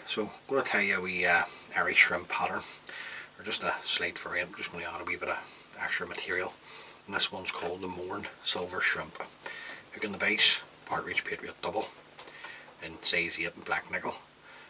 So I'm going to tell you a wee Irish shrimp pattern, or just a slight variant. I'm just going to add a wee bit of extra material, and this one's called the Mourne silver shrimp. Hook in the vise, partridge patriot double in size 8 in black nickel.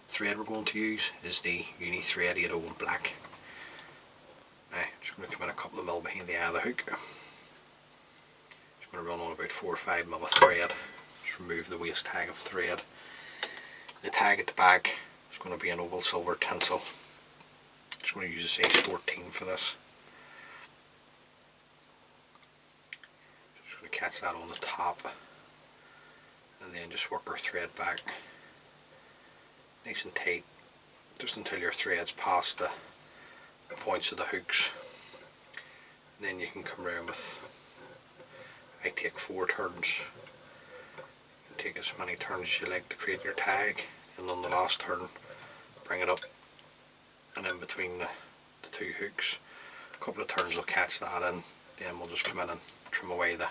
Thread we're going to use is the uni thread 801 black. Now, just going to come in a couple of mil behind the eye of the hook. Just going to run on about 4 or 5 mil of thread. Just remove the waste tag of thread. The tag at the back is going to be an oval silver tinsel. Just going to use a size 14 for this. Just going to catch that on the top, and then just work our thread back nice and tight, just until your thread's past the points of the hooks. And then you can come around with, I take 4 turns. You can take as many turns as you like to create your tag, and on the last turn bring it up and in between the 2 hooks. A couple of turns will catch that, and then we'll just come in and trim away the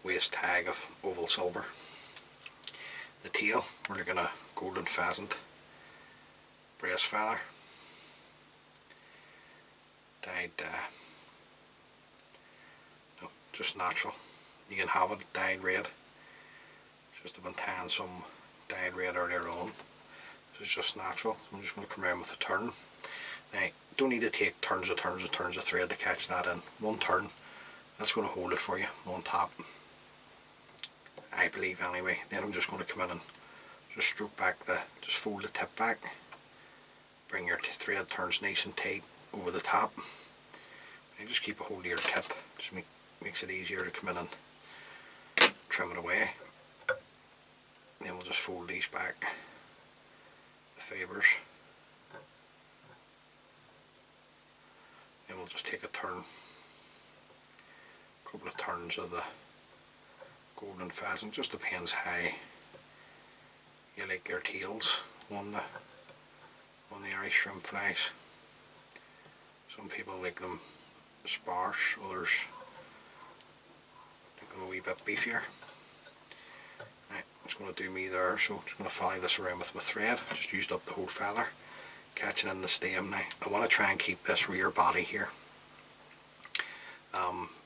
waste tag of oval silver. The tail, we're looking at golden pheasant, breast feather, dyed no, just natural. You can have it dyed red. Just have been tying some dyed red earlier on. This is just natural. So I'm just going to come around with a turn. Now, don't need to take turns of thread to catch that in. One turn, that's going to hold it for you on top, I believe anyway. Then I'm just going to come in and just stroke back just fold the tip back, bring your thread turns nice and tight over the top, and just keep a hold of your tip. Just makes it easier to come in and trim it away. Then we'll just fold these back, the fibres. Then we'll just take a turn, a couple of turns of the golden pheasant. Just depends how you like your tails on the Irish shrimp flies. Some people like them sparse, others like them a wee bit beefier. Right, it's going to do me there, so I'm just going to follow this around with my thread. Just used up the whole feather, catching in the stem. Now I want to try and keep this rear body here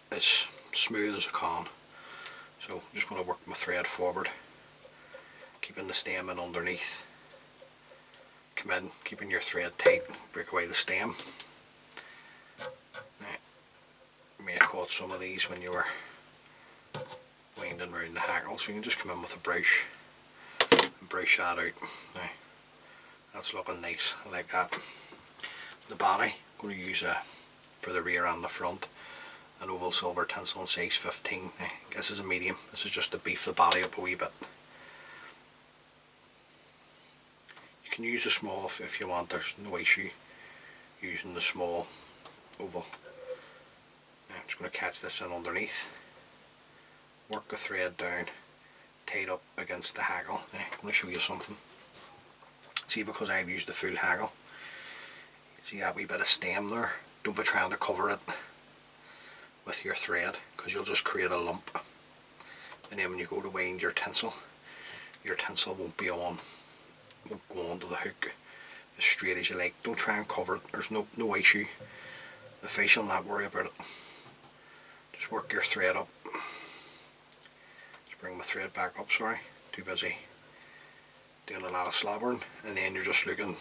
as smooth as I can. So I'm just going to work my thread forward, keeping the stem in underneath. Come in, keeping your thread tight, break away the stem. Now, you may have caught some of these when you were winding around the hackle, so you can just come in with a brush and brush that out. Now, that's looking nice, I like that. The body, I'm going to use for the rear and the front, an oval silver tinsel in size 15. Now, this is a medium. This is just to beef the body up a wee bit. You can use a small if you want. There's no issue using the small oval. Now I'm just going to catch this in underneath, work the thread down, tied up against the hackle. Now I'm going to show you something. See, because I've used the full hackle, see that wee bit of stem there? Don't be trying to cover it with your thread, because you'll just create a lump, and then when you go to wind your tinsel won't be on, won't go onto the hook as straight as you like. Don't try and cover it. There's no issue. The fish will not worry about it. Just work your thread up. Just bring my thread back up, sorry. Too busy doing a lot of slobbering. And then you're just looking,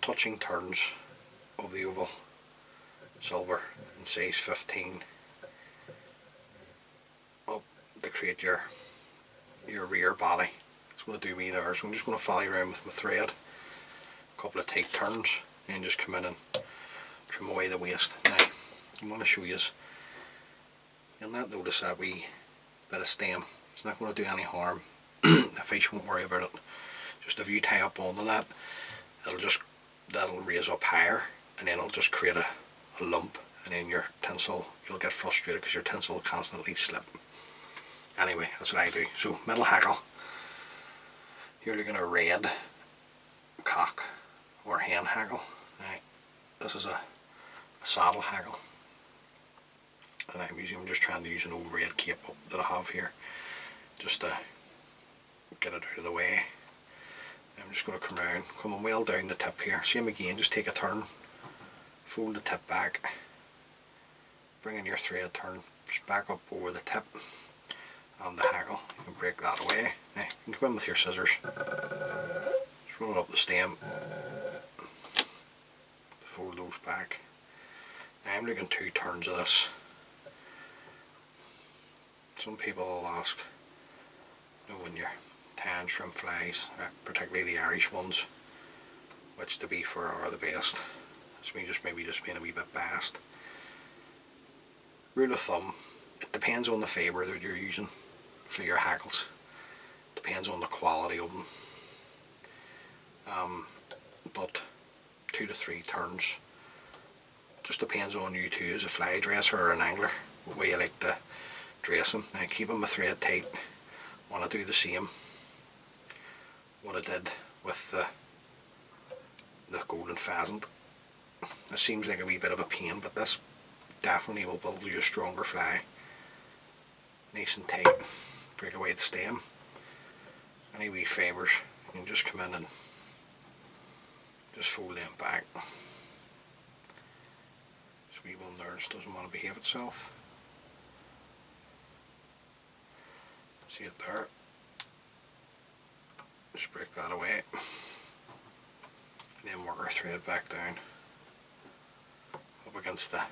touching turns of the oval silver in size 15 up to create your rear body. It's going to do me there, so I'm just going to follow around with my thread, a couple of tight turns, and just come in and trim away the waste. Now I'm going to show you, you'll not notice that wee bit of stem. It's not going to do any harm. The fish won't worry about it. Just if you tie up onto that, that'll raise up higher, and then it'll just create a lump, and then your tinsel, you'll get frustrated because your tinsel will constantly slip. Anyway, that's what I do. So middle hackle, you're looking at red cock or hen hackle. Now, this is a saddle hackle, and I'm just trying to use an old red cape up that I have here, just to get it out of the way. I'm just going to come around, coming well down the tip here. Same again, just take a turn, fold the tip back, bring in your thread turn back up over the tip and the hackle. You can break that away. Now, you can come in with your scissors, just run it up the stem, fold those back. Now I'm looking 2 turns of this. Some people will ask, you know, when you're tying shrimp flies, particularly the Irish ones, which the beef are the best. It's me just maybe just being a wee bit biased. Rule of thumb, it depends on the fibre that you're using for your hackles. Depends on the quality of them. But 2 to 3 turns. Just depends on you too as a fly dresser or an angler, what way you like to dress them. Now keep them a thread tight. Want to do the same what I did with the golden pheasant. It seems like a wee bit of a pain, but this definitely will build you a stronger fly. Nice and tight. Break away the stem. Any wee fibres, you can just come in and just fold them back. This wee one there just doesn't want to behave itself. See it there? Just break that away. And then work our thread back down up against the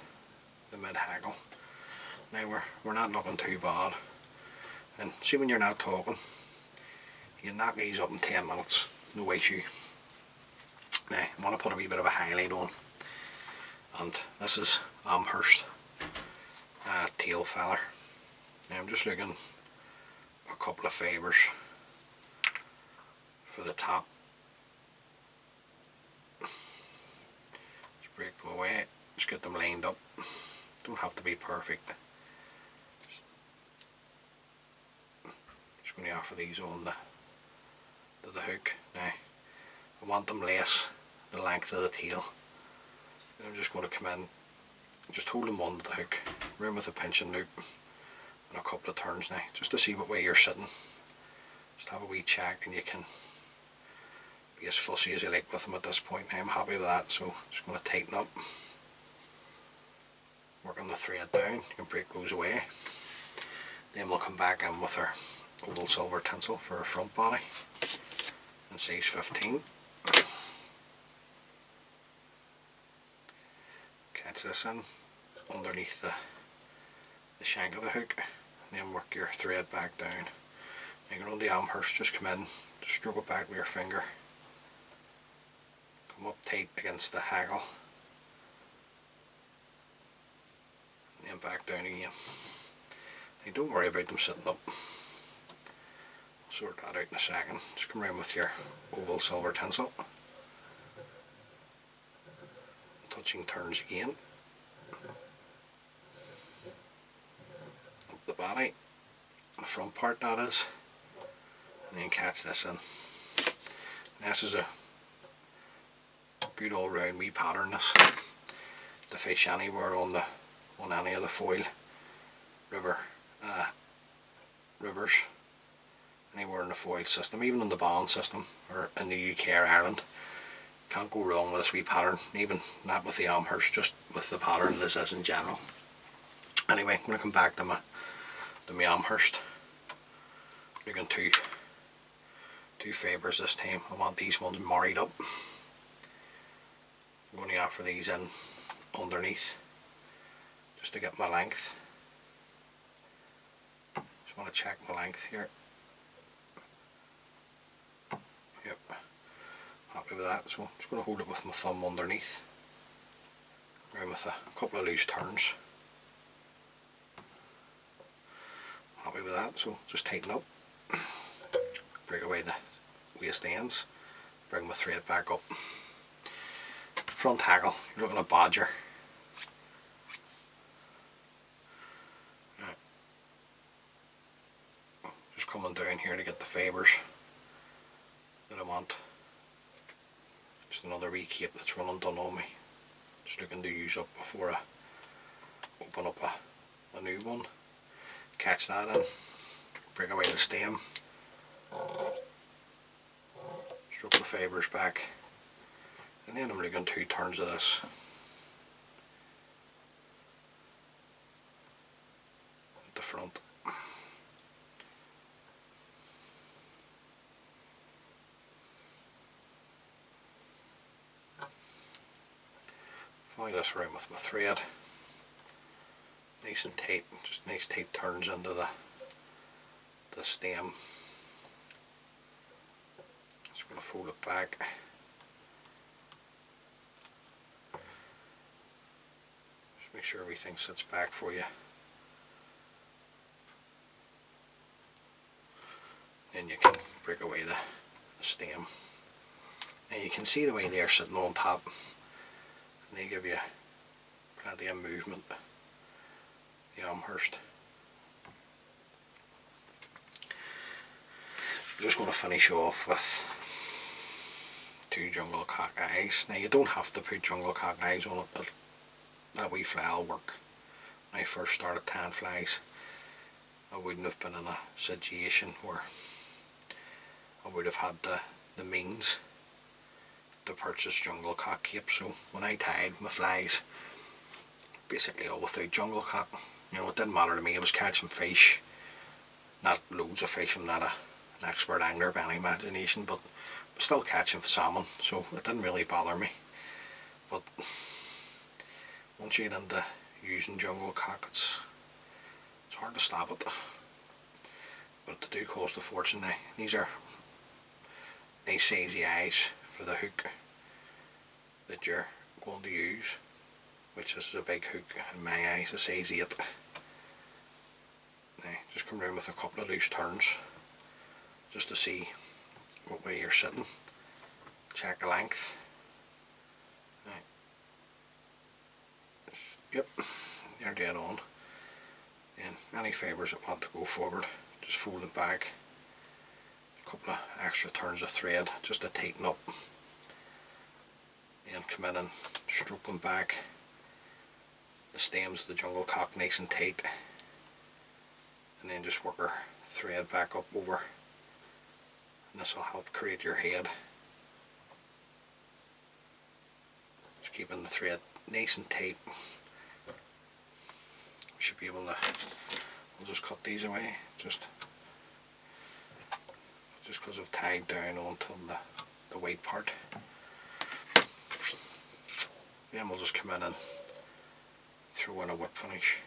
mid hackle. Now we're not looking too bad. And see, when you're not talking, you can knock these up in 10 minutes, no issue. Now I want to put a wee bit of a highlight on, and this is Amherst tail feather. Now I'm just looking a couple of fibres for the top. Just break them away, just get them lined up. Don't have to be perfect. Just going to offer these on the hook. Now I want them less the length of the tail. And I'm just going to come in, just hold them onto the hook, round with a pinching loop and a couple of turns now, just to see what way you're sitting. Just have a wee check, and you can be as fussy as you like with them at this point. Now I'm happy with that, so just going to tighten up. Working the thread down, you can break those away. Then we'll come back in with our oval silver tinsel for our front body in size 15. Catch this in underneath the shank of the hook, and then work your thread back down. Now you're on the Amherst, just come in, just stroke it back with your finger. Come up tight against the hackle. And then back down again. Now don't worry about them sitting up. I'll sort that out in a second. Just come around with your oval silver tinsel. Touching turns again. Up the body, the front part that is, and then catch this in. And this is a good all round wee pattern. This to fish anywhere on any of the foil rivers, anywhere in the foil system, even in the bond system or in the UK or Ireland. Can't go wrong with this wee pattern, even not with the Amherst, just with the pattern this is in general. Anyway, I'm going to come back to my Amherst. Looking two fibres this time. I want these ones married up. I'm going to offer these in underneath just to get my length. Just want to check my length here. Yep. Happy with that, so I'm just going to hold it with my thumb underneath, around with a couple of loose turns. Happy with that, so just tighten up, break away the waist ends, bring my thread back up. Front hackle, you're looking at Badger. Just coming down here to get the fibres that I want. Just another wee cape that's running done on me. Just looking to use up before I open up a new one. Catch that in, break away the stem, stroke the fibres back, and then I'm really going 2 turns of this. At the front. Follow this around with my thread. Nice and tight, just nice tight turns into the stem. Just going to fold it back. Just make sure everything sits back for you. Then you can break away the stem. And you can see the way they're sitting on top. And they give you plenty of movement. The Amherst. I'm just going to finish off with 2 jungle cock eyes. Now you don't have to put jungle cock eyes on it, but that wee fly will work. When I first started tan flies, I wouldn't have been in a situation where I would have had the means to purchase jungle cock cape. So when I tied my flies, basically all without jungle cock, you know, it didn't matter to me. I was catching fish, not loads of fish. I'm not an expert angler by any imagination, but still catching salmon, so it didn't really bother me. But once you get into using jungle cock, it's hard to stop it. But they do cost a fortune now. These are nice sizey eyes for the hook that you're going to use, which is a big hook in my eyes, a size 8. Now just come round with a couple of loose turns just to see what way you're sitting. Check the length. Right. Yep, you're dead on. Then any fibres that want to go forward, just fold it back. A couple of extra turns of thread just to tighten up. And come in and stroke them back. The stems of the jungle cock nice and tight. And then just work our thread back up over. And this will help create your head. Just keeping the thread nice and tight. We should be able to, we'll just cut these away, just because I've tied down onto the white part. Then we'll just come in and throw in a whip finish.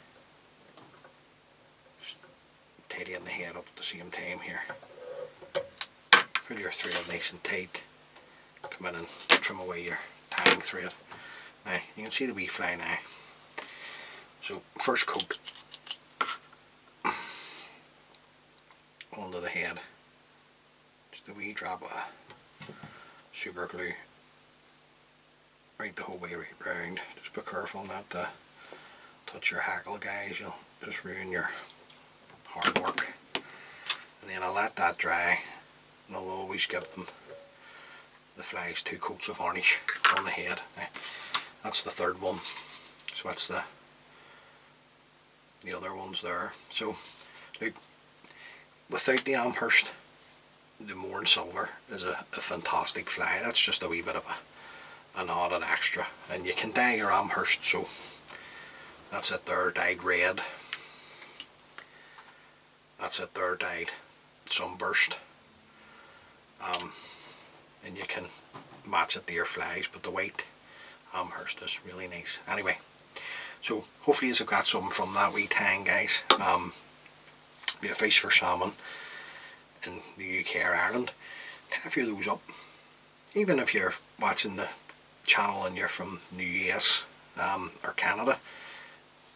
Just tidying the head up at the same time here. Pull your thread nice and tight. Come in and trim away your tying thread. Now you can see the wee fly now. So first coat onto the head. Just a wee drop of super glue. Right the whole way right round. Just be careful not to touch your hackle, guys. You'll just ruin your hard work. And then I'll let that dry, and I'll always give them, the flies, 2 coats of varnish on the head. Now, that's the third one. So that's the other ones there. So look, without the Amherst, the Mourne silver is a fantastic fly. That's just a wee bit of an added extra. And you can dye your Amherst, so that's it there, dyed red. That's it there, dyed sunburst. And you can match it to your flies, but the white Amherst is really nice. Anyway, so hopefully you've got something from that wee tang, guys. Be a fish for salmon in the UK or Ireland. Tie a few of those up. Even if you're watching the channel and you're from the US or Canada,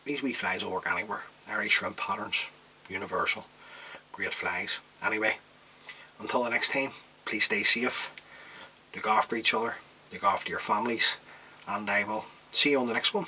these wee flies will work anywhere. Irish shrimp patterns, universal, great flies. Anyway, until the next time, please stay safe, look after each other, look after your families, and I will see you on the next one.